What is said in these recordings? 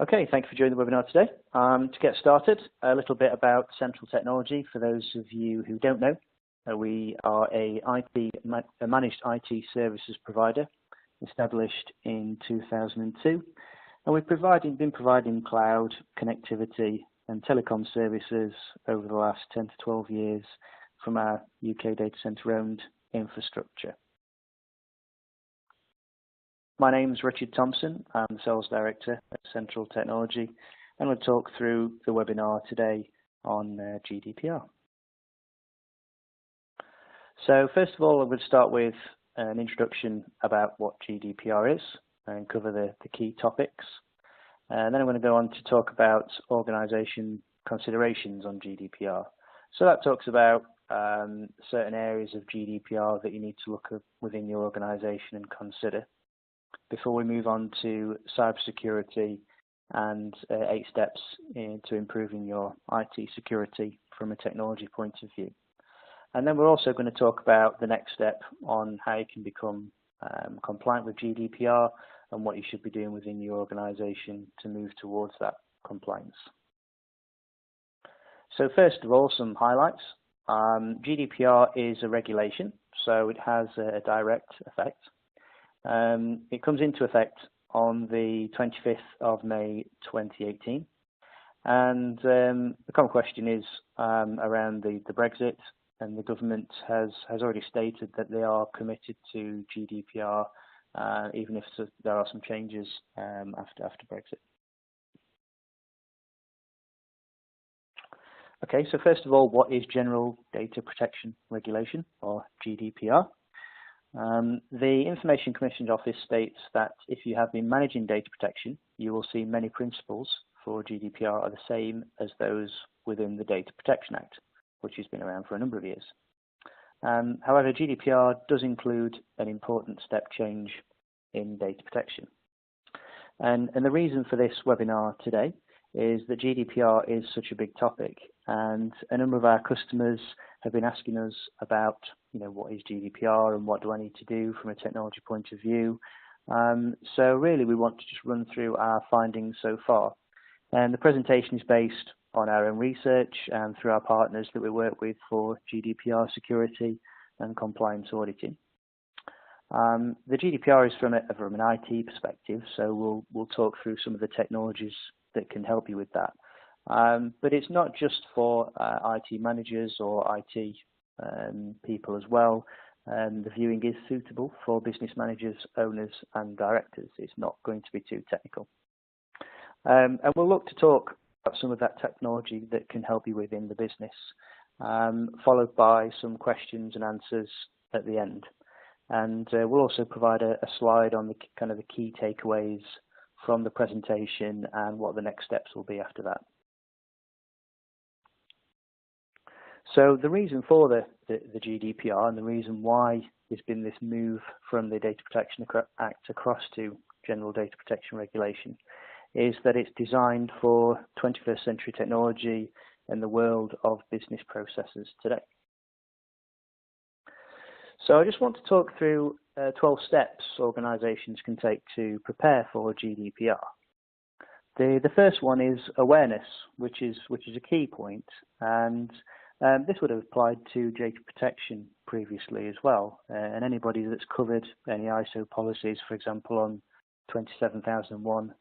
Okay, thank you for joining the webinar today. To get started, a little bit about Central Technology. For those of you who don't know, we are a managed IT services provider established in 2002, and we've been providing cloud connectivity and telecom services over the last 10 to 12 years from our UK data center owned infrastructure. My name is Richard Thompson. I'm the Sales Director at Central Technology, and we'll talk through the webinar today on GDPR. So first of all, I would start with an introduction about what GDPR is and cover the key topics. And then I'm going to go on to talk about organisation considerations on GDPR. So that talks about certain areas of GDPR that you need to look at within your organisation and consider, before we move on to cybersecurity and 8 steps into improving your IT security from a technology point of view. And then we're also going to talk about the next step on how you can become compliant with GDPR and what you should be doing within your organisation to move towards that compliance. So first of all, some highlights. GDPR is a regulation, so it has a direct effect. It comes into effect on the 25th of May 2018, and the common question is around the Brexit, and the government has already stated that they are committed to GDPR, even if there are some changes after Brexit. Okay, so first of all, what is General Data Protection Regulation, or GDPR? The Information Commission's Office states that if you have been managing data protection, you will see many principles for GDPR are the same as those within the Data Protection Act, which has been around for a number of years. However, GDPR does include an important step change in data protection. And the reason for this webinar today is that GDPR is such a big topic, and a number of our customers have been asking us about, what is GDPR and what do I need to do from a technology point of view. So really we want to just run through our findings so far. And the presentation is based on our own research and through our partners that we work with for GDPR security and compliance auditing. The GDPR is from an IT perspective, so we'll talk through some of the technologies that can help you with that. But it's not just for IT managers or IT people as well. The viewing is suitable for business managers, owners and directors. It's not going to be too technical. And we'll look to talk about some of that technology that can help you within the business, followed by some questions and answers at the end. And we'll also provide a slide on the key takeaways from the presentation and what the next steps will be after that. So the reason for the GDPR and the reason why there's been this move from the Data Protection Act across to General Data Protection Regulation is that it's designed for 21st century technology and the world of business processes today. So I just want to talk through 12 steps organisations can take to prepare for GDPR. The first one is awareness, which is a key point, and this would have applied to data protection previously as well. And anybody that's covered any ISO policies, for example, on 27001,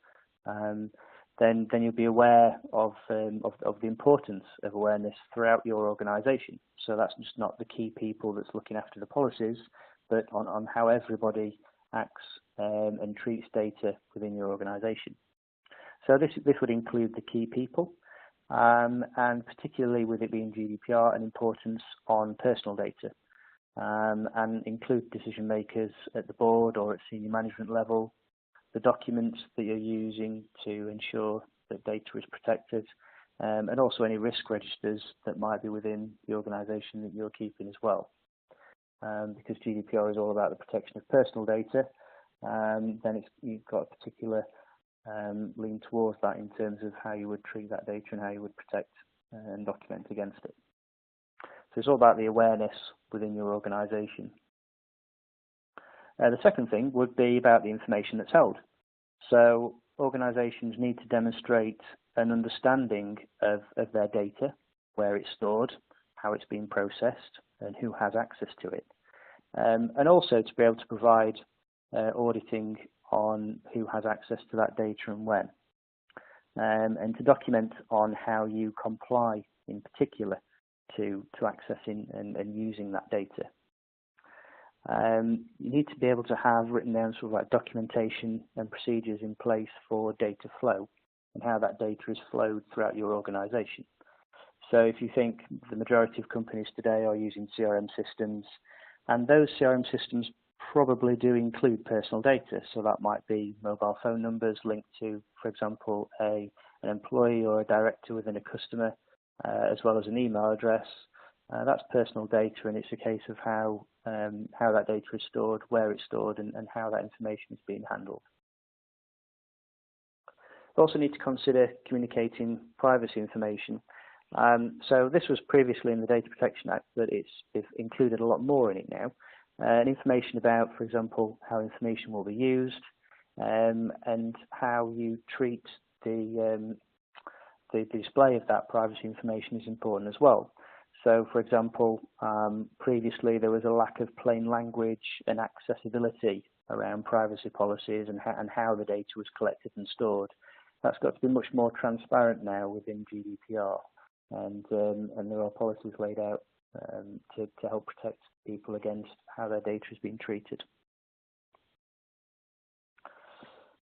then you'll be aware of the importance of awareness throughout your organisation. So that's just not the key people that's looking after the policies, but on how everybody acts and treats data within your organisation. So this would include the key people, and particularly with it being GDPR, an importance on personal data, and include decision makers at the board or at senior management level, the documents that you're using to ensure that data is protected, and also any risk registers that might be within the organisation that you're keeping as well. Because GDPR is all about the protection of personal data, then you've got a particular lean towards that in terms of how you would treat that data and how you would protect and document against it. So it's all about the awareness within your organisation. The second thing would be about the information that's held. So organisations need to demonstrate an understanding of their data, where it's stored, how it's being processed, and who has access to it. And also to be able to provide auditing on who has access to that data and when. And to document on how you comply in particular to accessing and using that data. You need to be able to have written down sort of like documentation and procedures in place for data flow and how that data is flowed throughout your organization. So if you think the majority of companies today are using CRM systems, and those CRM systems probably do include personal data. So that might be mobile phone numbers linked to, for example, an employee or a director within a customer, as well as an email address. That's personal data, and it's a case of how that data is stored, where it's stored, and how that information is being handled. We also need to consider communicating privacy information. So this was previously in the Data Protection Act, but it's included a lot more in it now. And information about, for example, how information will be used, and how you treat the display of that privacy information is important as well. So, for example, previously there was a lack of plain language and accessibility around privacy policies and how the data was collected and stored. That's got to be much more transparent now within GDPR, and there are policies laid out to help protect people against how their data is being treated.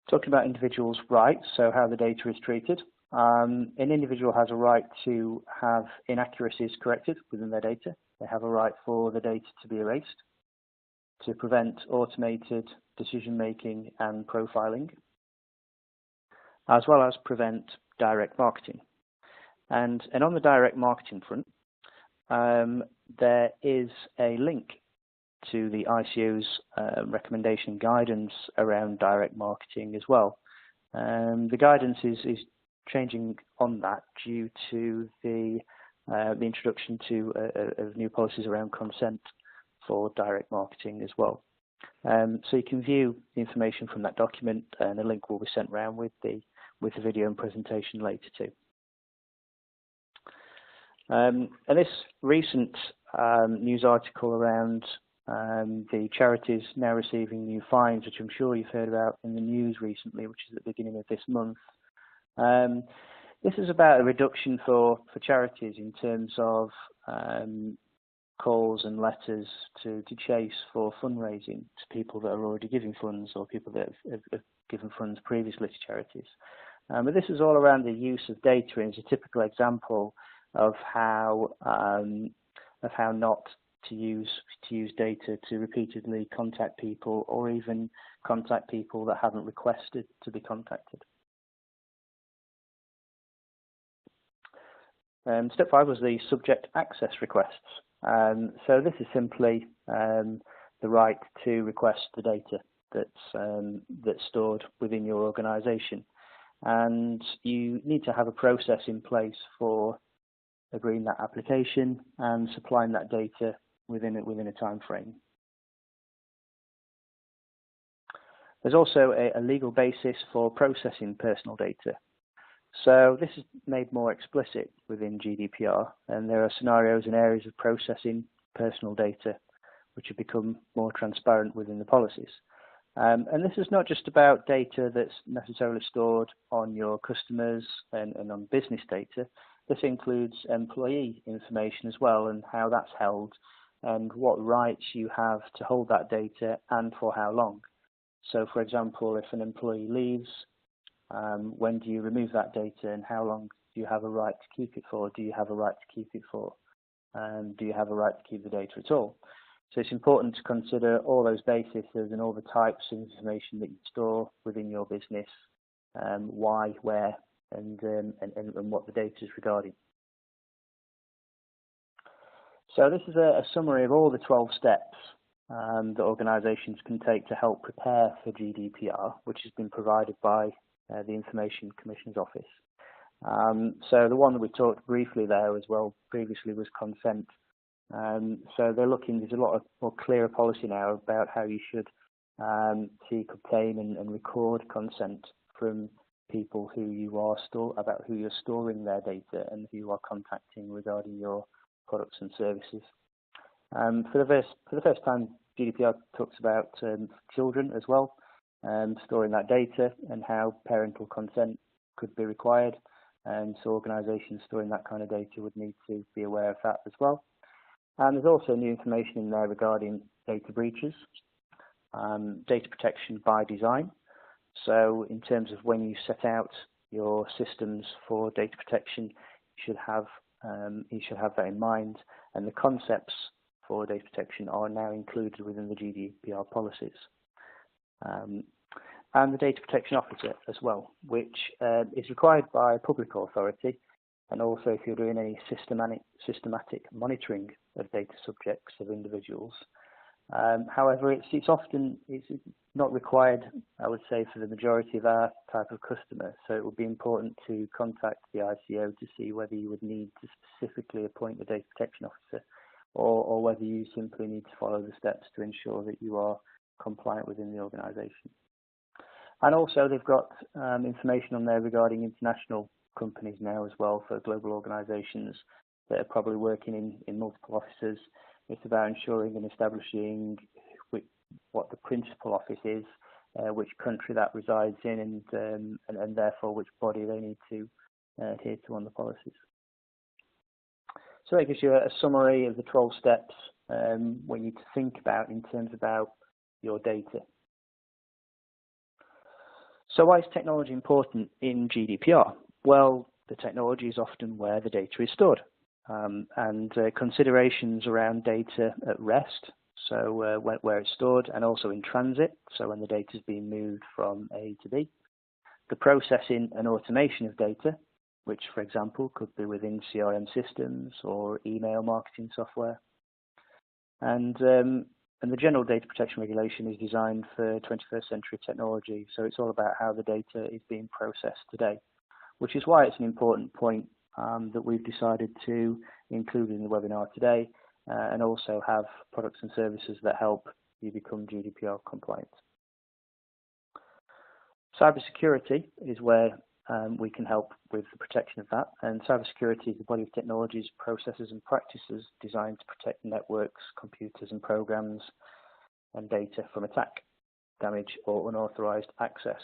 Talking about individuals' rights, so how the data is treated. An individual has a right to have inaccuracies corrected within their data. They have a right for the data to be erased, to prevent automated decision-making and profiling, as well as prevent direct marketing. And on the direct marketing front, there is a link to the ICO's recommendation guidance around direct marketing as well. The guidance is changing on that due to the introduction of new policies around consent for direct marketing as well. So you can view the information from that document, and a link will be sent around with the video and presentation later too. And this recent news article around the charities now receiving new fines, which I'm sure you've heard about in the news recently, which is at the beginning of this month. This is about a reduction for charities in terms of calls and letters to chase for fundraising to people that are already giving funds or people that have given funds previously to charities. But this is all around the use of data, and is a typical example of how not to use data to repeatedly contact people, or even contact people that haven't requested to be contacted. Step 5 was the subject access requests. So this is simply the right to request the data that's stored within your organisation, and you need to have a process in place for agreeing that application and supplying that data within a time frame. There's also a legal basis for processing personal data. So this is made more explicit within GDPR, and there are scenarios and areas of processing personal data which have become more transparent within the policies. And this is not just about data that's necessarily stored on your customers and on business data. This includes employee information as well, and how that's held, and what rights you have to hold that data and for how long. So, for example, if an employee leaves, when do you remove that data, and how long do you have a right to keep it for? Do you have a right to keep it for? Do you have a right to keep the data at all? So it's important to consider all those bases and all the types of information that you store within your business, why, where, and what the data is regarding. So this is a summary of all the 12 steps that organisations can take to help prepare for GDPR, which has been provided by the Information Commissioner's Office. So the one that we talked briefly there as well previously was consent. So there's a lot of more clearer policy now about how you should seek, obtain and record consent from people who you are about who you're storing their data and who you are contacting regarding your products and services. For the first time, GDPR talks about children as well, storing that data and how parental consent could be required. And so organisations storing that kind of data would need to be aware of that as well. And there's also new information in there regarding data breaches, data protection by design. So in terms of when you set out your systems for data protection, you should have that in mind. And the concepts for data protection are now included within the GDPR policies. And the data protection officer as well, which is required by a public authority, and also if you're doing any systematic monitoring of data subjects of individuals. However, it's not required, I would say, for the majority of our type of customer. So it would be important to contact the ICO to see whether you would need to specifically appoint a data protection officer, or whether you simply need to follow the steps to ensure that you are compliant within the organisation. And also they've got information on there regarding international companies now as well, for global organisations that are probably working in multiple offices. It's about ensuring and establishing what the principal office is, which country that resides in, and therefore which body they need to adhere to on the policies. So that gives you a summary of the 12 steps we need to think about in terms about your data. So why is technology important in GDPR? Well, the technology is often where the data is stored, and considerations around data at rest, so where it's stored, and also in transit, so when the data is being moved from A to B. The processing and automation of data, which, for example, could be within CRM systems or email marketing software. And the general data protection regulation is designed for 21st century technology, so it's all about how the data is being processed today, which is why it's an important point that we've decided to include in the webinar today, and also have products and services that help you become GDPR compliant. Cybersecurity is where we can help with the protection of that, and cybersecurity is the body of technologies, processes and practices designed to protect networks, computers and programs and data from attack, damage or unauthorized access.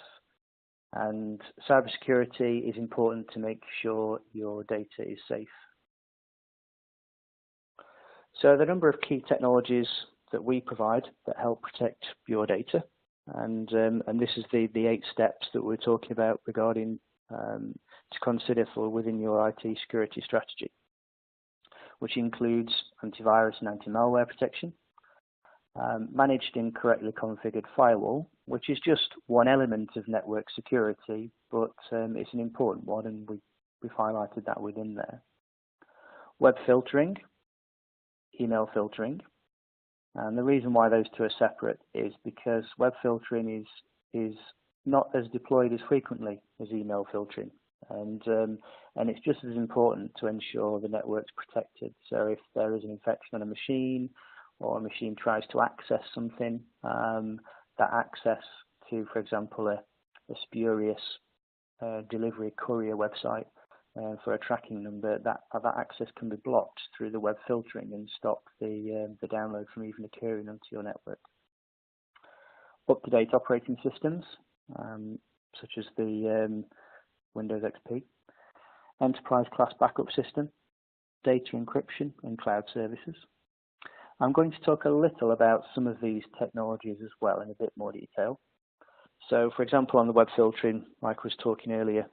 And cybersecurity is important to make sure your data is safe. So the number of key technologies that we provide that help protect your data, and this is the 8 steps that we're talking about regarding to consider for within your IT security strategy, which includes antivirus and anti-malware protection, managed and correctly configured firewall, which is just one element of network security, but it's an important one, and we've highlighted that within there. Web filtering, email filtering, and the reason why those two are separate is because web filtering is not as deployed as frequently as email filtering, and it's just as important to ensure the network's protected. So if there is an infection on a machine, or a machine tries to access something, that access to, for example, a spurious delivery courier website for a tracking number, that access can be blocked through the web filtering and stop the download from even occurring onto your network. Up-to-date operating systems, such as the Windows XP, enterprise class backup system, data encryption and cloud services. I'm going to talk a little about some of these technologies as well in a bit more detail. So, for example, on the web filtering, like I was talking earlier,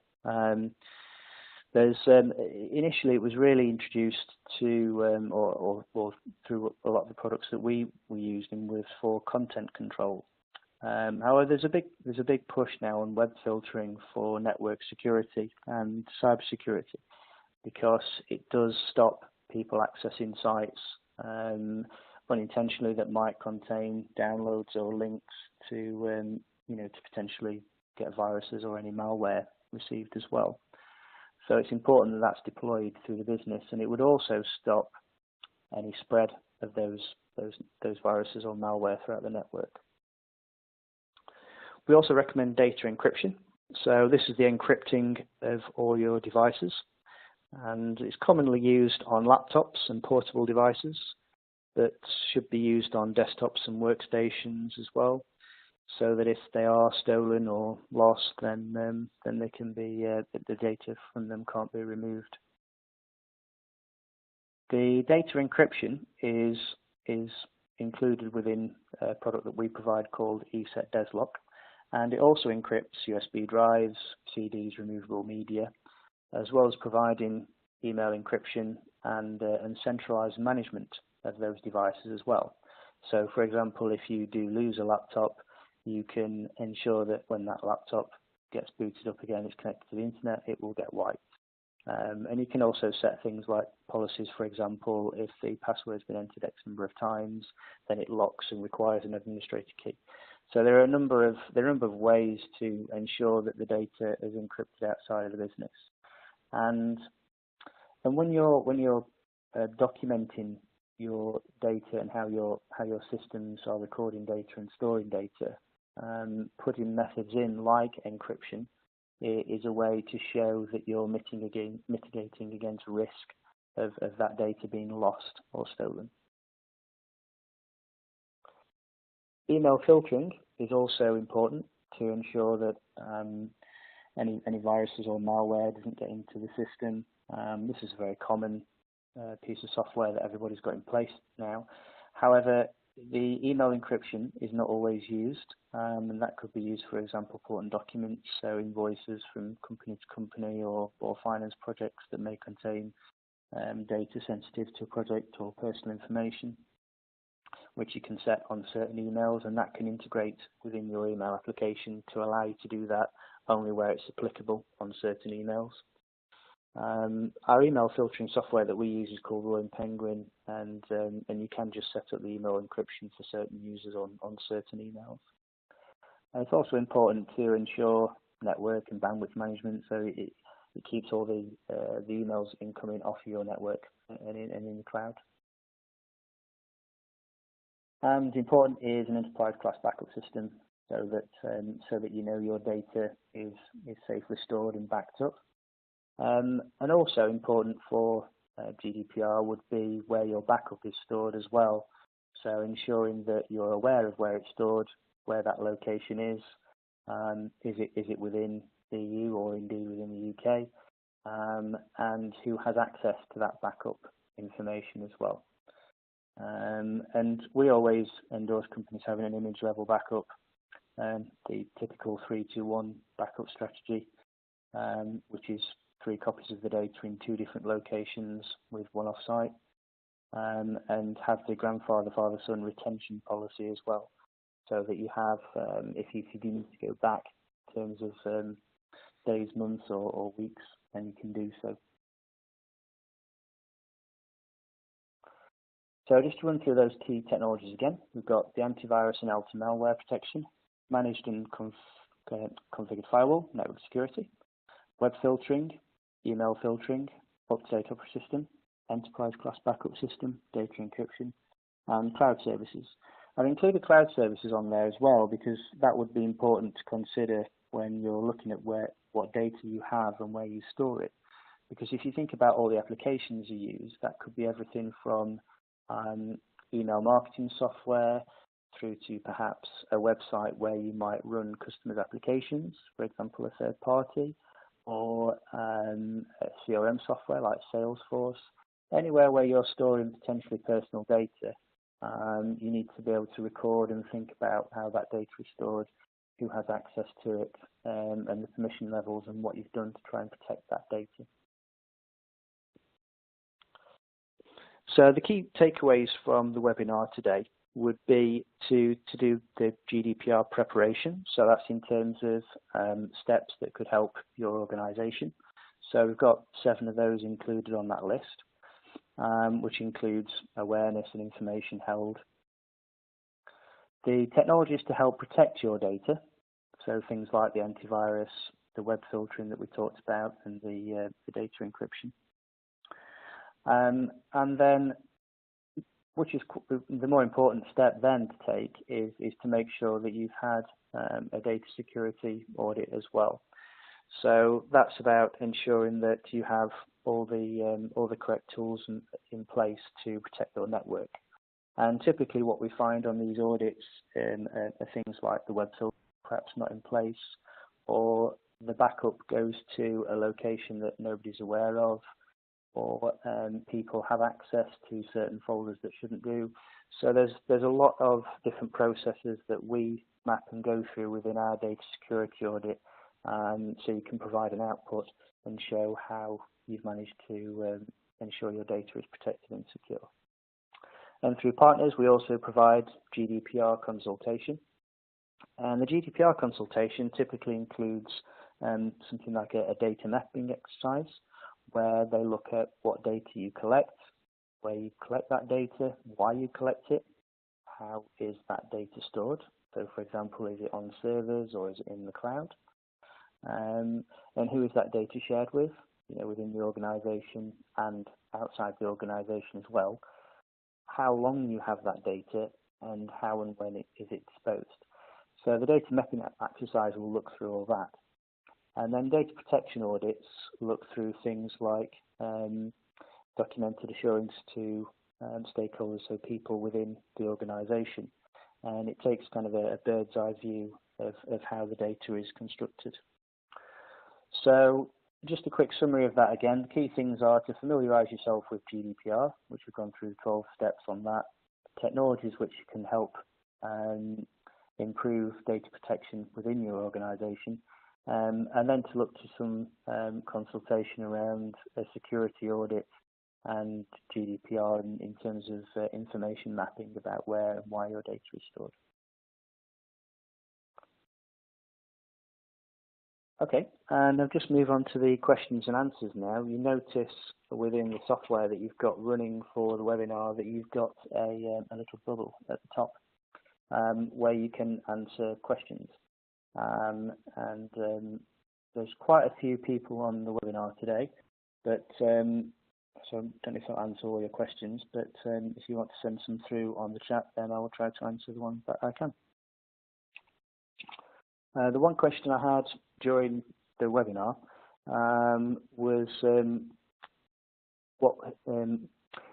initially it was really introduced to, or through a lot of the products that we used and was for content control. However, there's a big push now on web filtering for network security and cybersecurity, because it does stop people accessing sites unintentionally that might contain downloads or links to to potentially get viruses or any malware received as well. So it's important that that's deployed through the business, and it would also stop any spread of those viruses or malware throughout the network. We also recommend data encryption, So this is the encrypting of all your devices, and it's commonly used on laptops and portable devices, but should be used on desktops and workstations as well, so that if they are stolen or lost, then they can be the data from them can't be removed. The data encryption is included within a product that we provide called Eset Deslock, and it also encrypts USB drives, CDs, removable media, as well as providing email encryption and centralized management of those devices as well. So, for example, if you do lose a laptop, you can ensure that when that laptop gets booted up again, it's connected to the internet, it will get wiped. And you can also set things like policies. For example, if the password has been entered X number of times, then it locks and requires an administrator key. So there are a number of ways to ensure that the data is encrypted outside of the business. And when you're documenting your data and how your systems are recording data and storing data, putting methods in like encryption is a way to show that you're mitigating against risk of that data being lost or stolen. Email filtering is also important to ensure that any viruses or malware doesn't get into the system. This is a very common piece of software that everybody's got in place now. However, the email encryption is not always used, and that could be used, for example, for important documents, so invoices from company to company or finance projects that may contain data sensitive to a project or personal information, which you can set on certain emails, and that can integrate within your email application to allow you to do that only where it's applicable on certain emails. Our email filtering software that we use is called Roaring Penguin, and you can just set up the email encryption for certain users on certain emails. And it's also important to ensure network and bandwidth management, so it keeps all the emails incoming off your network and in the cloud. And important is an enterprise class backup system, so that you know your data is safely stored and backed up. And also important for GDPR would be where your backup is stored as well. So ensuring that you're aware of where it's stored, where that location is it within the EU or indeed within the UK, and who has access to that backup information as well. And we always endorse companies having an image level backup, the typical 3-2-1 backup strategy, which is 3 copies of the data in 2 different locations with 1 off-site, and have the grandfather, father-son retention policy as well, so that you have, if you do need to go back in terms of days, months or weeks, then you can do so. So just to run through those key technologies again, we've got the antivirus and anti-malware protection, managed and configured firewall, network security, web filtering, email filtering, up-to-date operating system, enterprise class backup system, data encryption, and cloud services. I've included cloud services on there as well because that would be important to consider when you're looking at what data you have and where you store it. Because if you think about all the applications you use, that could be everything from email marketing software through to perhaps a website where you might run customers' applications, for example, a third party, or CRM software like Salesforce. Anywhere where you're storing potentially personal data, you need to be able to record and think about how that data is stored, who has access to it, and the permission levels and what you've done to try and protect that data. So the key takeaways from the webinar today would be to do the GDPR preparation. So that's in terms of steps that could help your organization. So we've got 7 of those included on that list, which includes awareness and information held. The technologies to help protect your data, so things like the antivirus, the web filtering that we talked about, and the data encryption. And then, which is the more important step then to take, is to make sure that you've had a data security audit as well. So that's about ensuring that you have all the correct tools in place to protect your network. And typically what we find on these audits are things like the web filter perhaps not in place, or the backup goes to a location that nobody's aware of, or people have access to certain folders that shouldn't do. So there's a lot of different processes that we map and go through within our data security audit, so you can provide an output and show how you've managed to ensure your data is protected and secure. And through partners, we also provide GDPR consultation. And the GDPR consultation typically includes something like a data mapping exercise, where they look at what data you collect, where you collect that data, why you collect it, how is that data stored. So, for example, is it on servers or is it in the cloud? And who is that data shared with, within the organisation and outside the organisation as well. How long you have that data and how and when is it disposed. So the data mapping exercise will look through all that. And then data protection audits look through things like documented assurance to stakeholders, so people within the organisation. And it takes kind of a bird's eye view of how the data is constructed. So just a quick summary of that again. The key things are to familiarise yourself with GDPR, which we've gone through 12 steps on that, technologies which can help improve data protection within your organisation, and then to look to some consultation around a security audit and GDPR in terms of information mapping about where and why your data is stored. Okay, and I'll just move on to the questions and answers now. You notice within the software that you've got running for the webinar that you've got a little bubble at the top where you can answer questions. There's quite a few people on the webinar today, but so I don't know if I'll answer all your questions, but if you want to send some through on the chat, then I will try to answer the ones that I can. The one question I had during the webinar was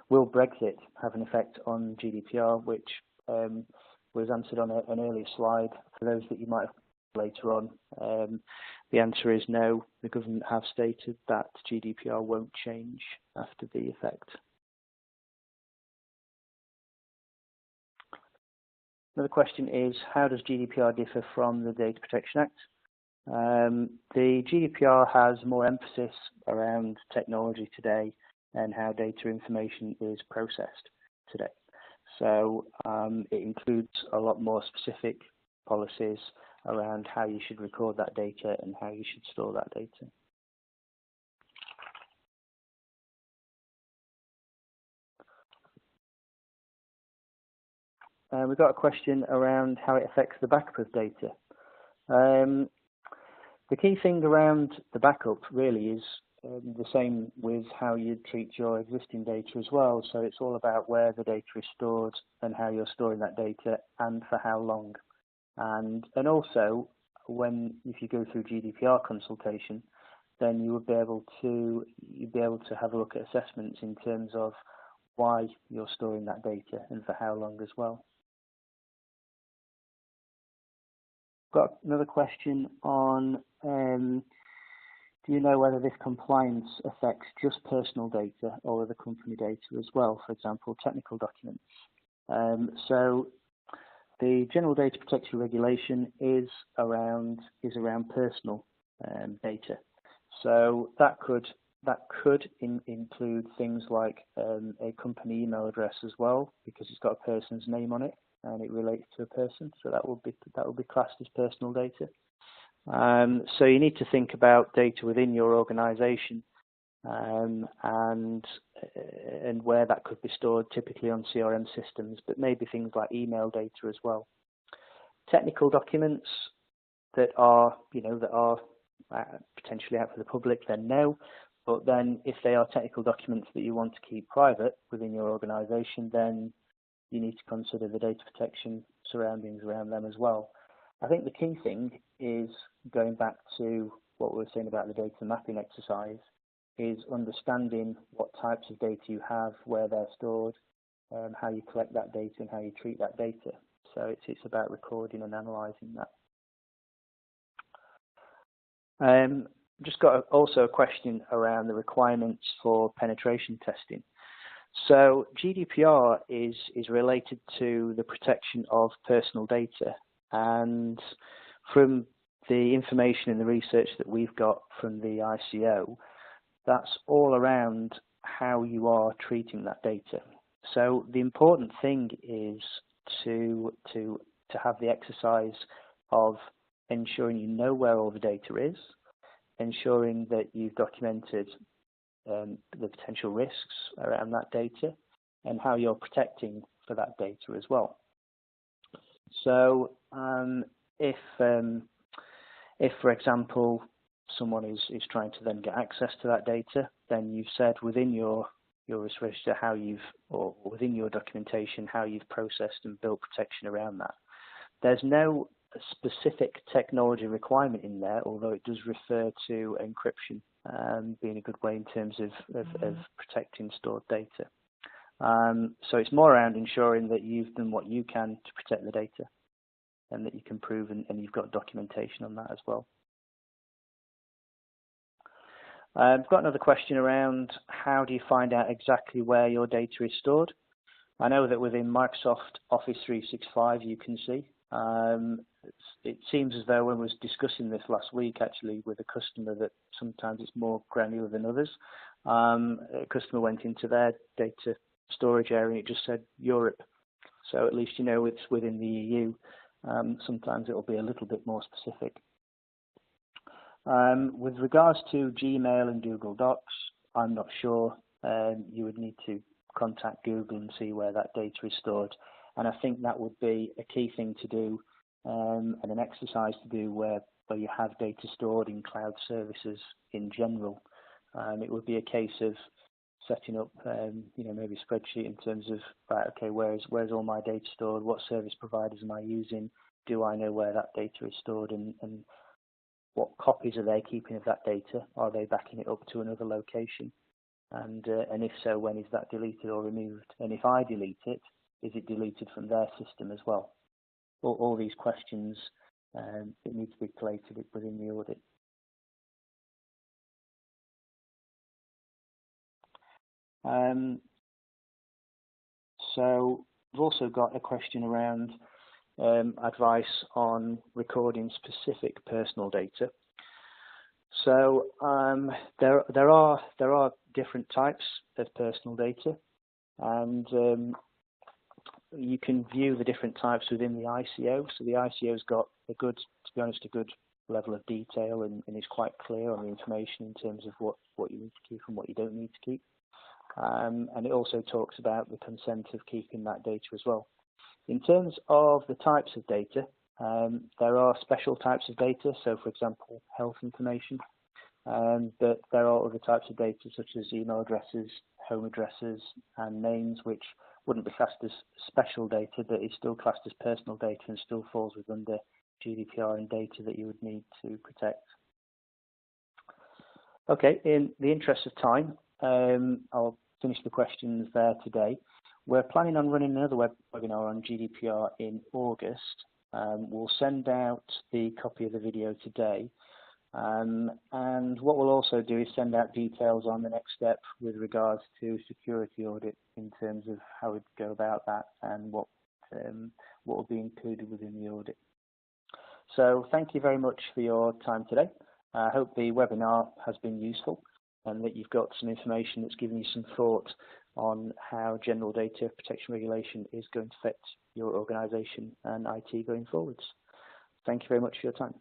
will Brexit have an effect on GDPR, which was answered on an earlier slide. For those that you might have later on, the answer is no. The government have stated that GDPR won't change after the effect. Another question is, how does GDPR differ from the Data Protection Act? The GDPR has more emphasis around technology today and how data information is processed today. So it includes a lot more specific policies around how you should record that data and how you should store that data. We've got a question around how it affects the backup of data. The key thing around the backup really is the same with how you treat your existing data as well. So it's all about where the data is stored and how you're storing that data and for how long. And also, if you go through GDPR consultation, then you would be able to have a look at assessments in terms of why you're storing that data and for how long as well. Got another question on, do you know whether this compliance affects just personal data or other company data as well, for example, technical documents? So the General Data Protection Regulation is around personal data. So that could include things like a company email address as well, because it's got a person's name on it and it relates to a person. So that will be classed as personal data. So you need to think about data within your organisation and where that could be stored, typically on CRM systems, but maybe things like email data as well. Technical documents that are potentially out for the public, then no. But then if they are technical documents that you want to keep private within your organisation, then you need to consider the data protection surroundings around them as well. I think the key thing is going back to what we were saying about the data mapping exercise, is understanding what types of data you have, where they're stored, how you collect that data and how you treat that data. So it's about recording and analysing that. Just got also a question around the requirements for penetration testing. So GDPR is related to the protection of personal data, and from the information and the research that we've got from the ICO, that's all around how you are treating that data. So the important thing is to have the exercise of ensuring you know where all the data is, ensuring that you've documented the potential risks around that data and how you're protecting for that data as well. So if for example someone is trying to then get access to that data, then you've said within your risk register how or within your documentation how you've processed and built protection around that. There's no specific technology requirement in there, although it does refer to encryption being a good way in terms of protecting stored data. So it's more around ensuring that you've done what you can to protect the data and that you can prove and you've got documentation on that as well. I've got another question around how do you find out exactly where your data is stored? I know that within Microsoft Office 365 you can see. It seems as though when we was discussing this last week actually with a customer that sometimes it's more granular than others. A customer went into their data storage area and it just said Europe. So at least you know it's within the EU. Sometimes it will be a little bit more specific. With regards to Gmail and Google Docs, I'm not sure. You would need to contact Google and see where that data is stored. And I think that would be a key thing to do and an exercise to do where you have data stored in cloud services in general. It would be a case of setting up, maybe a spreadsheet in terms of, right, okay, where's all my data stored? What service providers am I using? Do I know where that data is stored? And what copies are they keeping of that data? Are they backing it up to another location? And if so, when is that deleted or removed? And if I delete it, is it deleted from their system as well? All these questions that need to be collated within the audit. So we've also got a question around advice on recording specific personal data. So there are different types of personal data, and you can view the different types within the ICO. So the ICO's got a good level of detail and is quite clear on the information in terms of what you need to keep and what you don't need to keep. And it also talks about the consent of keeping that data as well. In terms of the types of data, there are special types of data. So, for example, health information. But there are other types of data such as email addresses, home addresses, and names, which wouldn't be classed as special data, but is still classed as personal data and still falls within the GDPR and data that you would need to protect. Okay, in the interest of time, I'll finish the questions there today. We're planning on running another webinar on GDPR in August. We'll send out the copy of the video today. And what we'll also do is send out details on the next step with regards to security audit in terms of how we'd go about that and what will be included within the audit. So thank you very much for your time today. I hope the webinar has been useful and that you've got some information that's given you some thought on how general data protection regulation is going to affect your organisation and IT going forwards. Thank you very much for your time.